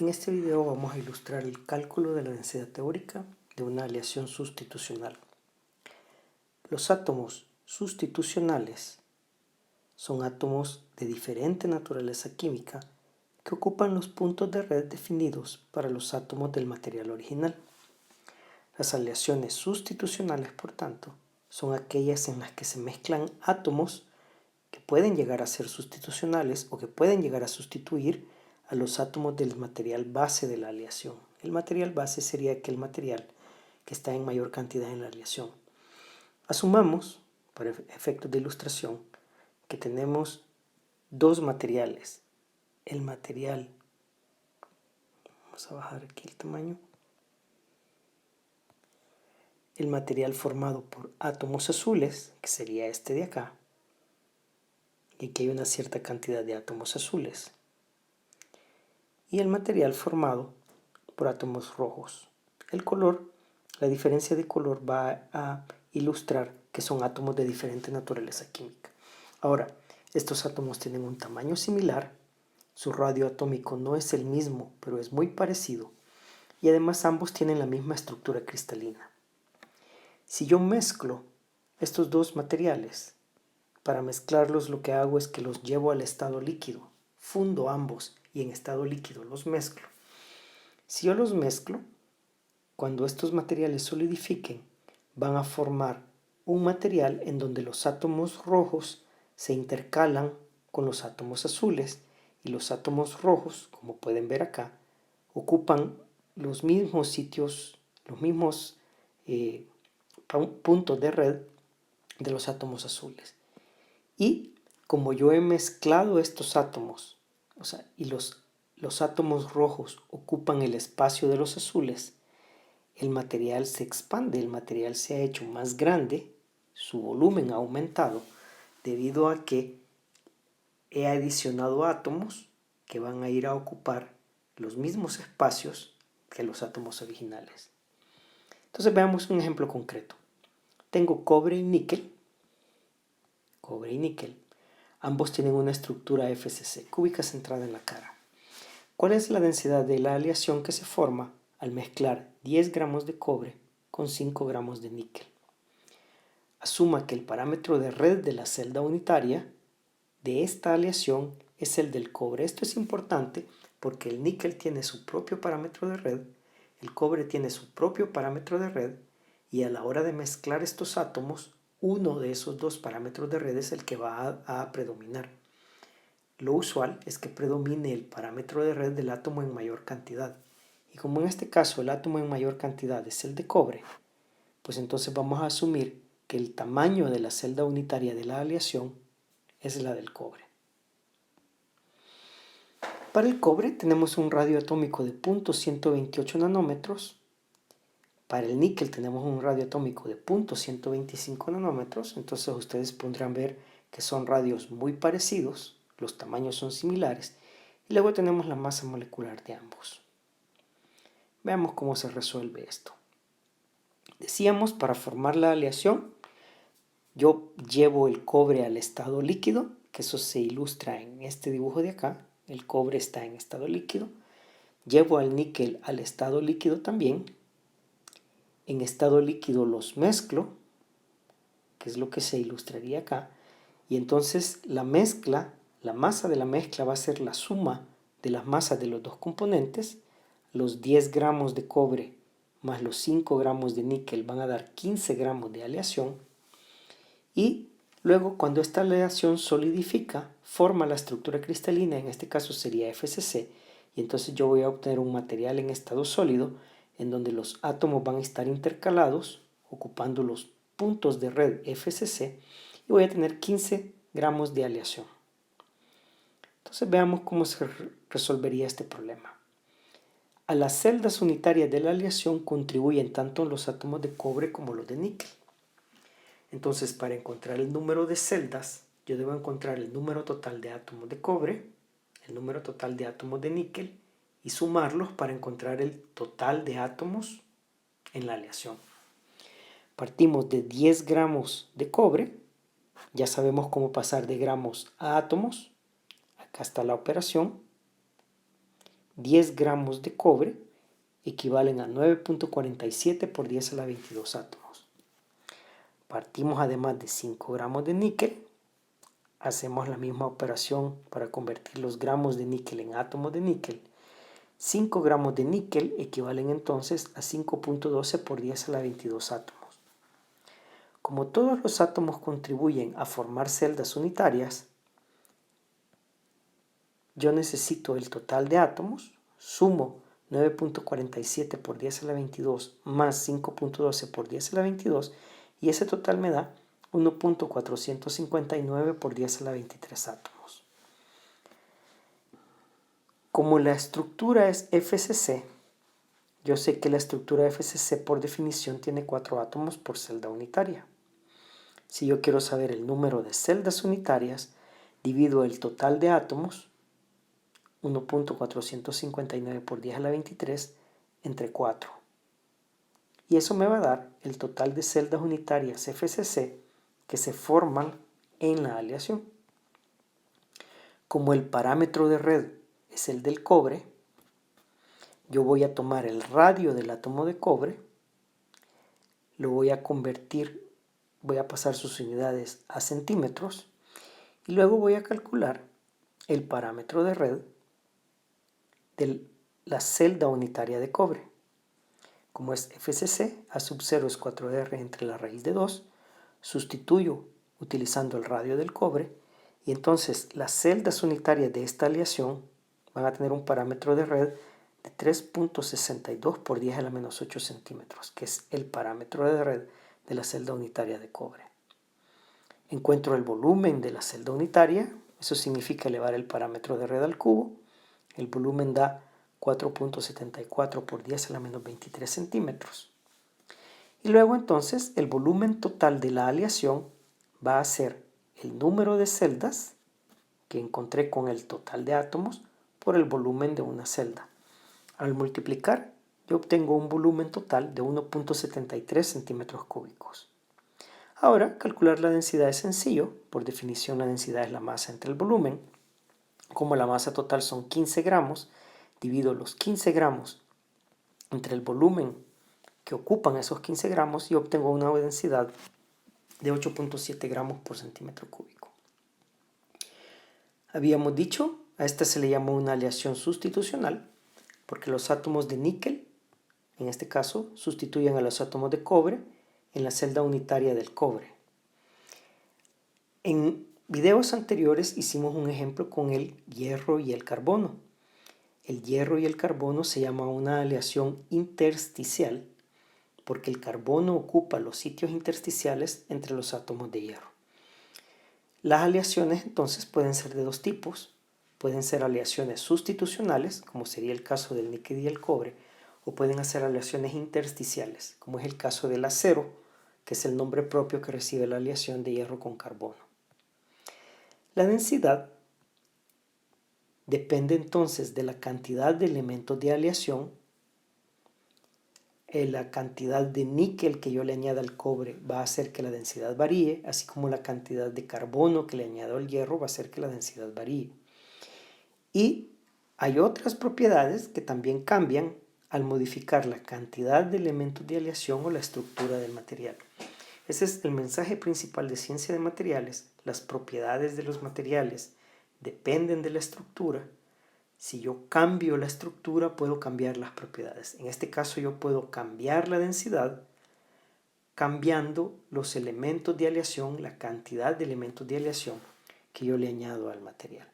En este video vamos a ilustrar el cálculo de la densidad teórica de una aleación sustitucional. Los átomos sustitucionales son átomos de diferente naturaleza química que ocupan los puntos de red definidos para los átomos del material original. Las aleaciones sustitucionales, por tanto, son aquellas en las que se mezclan átomos que pueden llegar a ser sustitucionales o que pueden llegar a sustituir a los átomos del material base de la aleación. El material base sería aquel material que está en mayor cantidad en la aleación. Asumamos, para efectos de ilustración, que tenemos dos materiales. El material, vamos a bajar aquí el tamaño, el material formado por átomos azules, que sería este de acá, y aquí hay una cierta cantidad de átomos azules, y el material formado por átomos rojos. El color, la diferencia de color va a ilustrar que son átomos de diferente naturaleza química. Ahora, estos átomos tienen un tamaño similar, su radio atómico no es el mismo, pero es muy parecido, y además ambos tienen la misma estructura cristalina. Si yo mezclo estos dos materiales, para mezclarlos lo que hago es que los llevo al estado líquido, fundo ambos y en estado líquido los mezclo. Si yo los mezclo, cuando estos materiales solidifiquen, van a formar un material en donde los átomos rojos se intercalan con los átomos azules y los átomos rojos, como pueden ver acá, ocupan los mismos sitios, los mismos puntos de red de los átomos azules. Y como yo he mezclado estos átomos, y los átomos rojos ocupan el espacio de los azules, el material se expande, el material se ha hecho más grande, su volumen ha aumentado debido a que he adicionado átomos que van a ir a ocupar los mismos espacios que los átomos originales. Entonces veamos un ejemplo concreto. Tengo cobre y níquel. Ambos tienen una estructura FCC, cúbica centrada en la cara. ¿Cuál es la densidad de la aleación que se forma al mezclar 10 gramos de cobre con 5 gramos de níquel? Asuma que el parámetro de red de la celda unitaria de esta aleación es el del cobre. Esto es importante porque el níquel tiene su propio parámetro de red, el cobre tiene su propio parámetro de red, y a la hora de mezclar estos átomos, uno de esos dos parámetros de red es el que va a predominar. Lo usual es que predomine el parámetro de red del átomo en mayor cantidad. Y como en este caso el átomo en mayor cantidad es el de cobre, pues entonces vamos a asumir que el tamaño de la celda unitaria de la aleación es la del cobre. Para el cobre tenemos un radio atómico de 0.128 nanómetros. Para el níquel tenemos un radio atómico de 0.125 nanómetros. Entonces ustedes podrán ver que son radios muy parecidos, los tamaños son similares. Y luego tenemos la masa molecular de ambos. Veamos cómo se resuelve esto. Decíamos, para formar la aleación, yo llevo el cobre al estado líquido, que eso se ilustra en este dibujo de acá. El cobre está en estado líquido. Llevo al níquel al estado líquido también. En estado líquido los mezclo, que es lo que se ilustraría acá. Y entonces la masa de la mezcla va a ser la suma de las masas de los dos componentes. Los 10 gramos de cobre más los 5 gramos de níquel van a dar 15 gramos de aleación. Y luego, cuando esta aleación solidifica, forma la estructura cristalina, en este caso sería FCC, y entonces yo voy a obtener un material en estado sólido en donde los átomos van a estar intercalados, ocupando los puntos de red FCC, y voy a tener 15 gramos de aleación. Entonces veamos cómo se resolvería este problema. A las celdas unitarias de la aleación contribuyen tanto los átomos de cobre como los de níquel. Entonces, para encontrar el número de celdas, yo debo encontrar el número total de átomos de cobre, el número total de átomos de níquel, y sumarlos para encontrar el total de átomos en la aleación. Partimos de 10 gramos de cobre, ya sabemos cómo pasar de gramos a átomos, acá está la operación. 10 gramos de cobre equivalen a 9.47 por 10 a la 22 átomos. Partimos además de 5 gramos de níquel. Hacemos la misma operación para convertir los gramos de níquel en átomos de níquel. 5 gramos de níquel equivalen entonces a 5.12 por 10 a la 22 átomos. Como todos los átomos contribuyen a formar celdas unitarias, yo necesito el total de átomos, sumo 9.47 por 10 a la 22 más 5.12 por 10 a la 22 y ese total me da 1.459 por 10 a la 23 átomos. Como la estructura es FCC, yo sé que la estructura FCC por definición tiene 4 átomos por celda unitaria. Si yo quiero saber el número de celdas unitarias, divido el total de átomos, 1.459 por 10 a la 23, entre 4. Y eso me va a dar el total de celdas unitarias FCC que se forman en la aleación. Como el parámetro de red es el del cobre, yo voy a tomar el radio del átomo de cobre, lo voy a convertir, voy a pasar sus unidades a centímetros y luego voy a calcular el parámetro de red de la celda unitaria de cobre. Como es FCC, A sub 0 es 4R entre la raíz de 2, sustituyo utilizando el radio del cobre y entonces las celdas unitarias de esta aleación van a tener un parámetro de red de 3.62 por 10 a la menos 8 centímetros, que es el parámetro de red de la celda unitaria de cobre. Encuentro el volumen de la celda unitaria, eso significa elevar el parámetro de red al cubo. El volumen da 4.74 por 10 a la menos 23 centímetros. Y luego entonces el volumen total de la aleación va a ser el número de celdas que encontré con el total de átomos por el volumen de una celda. Al multiplicar, yo obtengo un volumen total de 1.73 centímetros cúbicos. Ahora, calcular la densidad es sencillo. Por definición, la densidad es la masa entre el volumen. Como la masa total son 15 gramos, divido los 15 gramos entre el volumen que ocupan esos 15 gramos y obtengo una densidad de 8.7 gramos por centímetro cúbico. Habíamos dicho, a esta se le llama una aleación sustitucional, porque los átomos de níquel, en este caso, sustituyen a los átomos de cobre en la celda unitaria del cobre. En videos anteriores hicimos un ejemplo con el hierro y el carbono. El hierro y el carbono se llama una aleación intersticial porque el carbono ocupa los sitios intersticiales entre los átomos de hierro. Las aleaciones entonces pueden ser de dos tipos. Pueden ser aleaciones sustitucionales, como sería el caso del níquel y el cobre, o pueden ser aleaciones intersticiales, como es el caso del acero, que es el nombre propio que recibe la aleación de hierro con carbono. La densidad depende entonces de la cantidad de elementos de aleación. La cantidad de níquel que yo le añada al cobre va a hacer que la densidad varíe, así como la cantidad de carbono que le añado al hierro va a hacer que la densidad varíe. Y hay otras propiedades que también cambian al modificar la cantidad de elementos de aleación o la estructura del material. Ese es el mensaje principal de ciencia de materiales. Las propiedades de los materiales dependen de la estructura. Si yo cambio la estructura, puedo cambiar las propiedades. En este caso, yo puedo cambiar la densidad cambiando los elementos de aleación, la cantidad de elementos de aleación que yo le añado al material.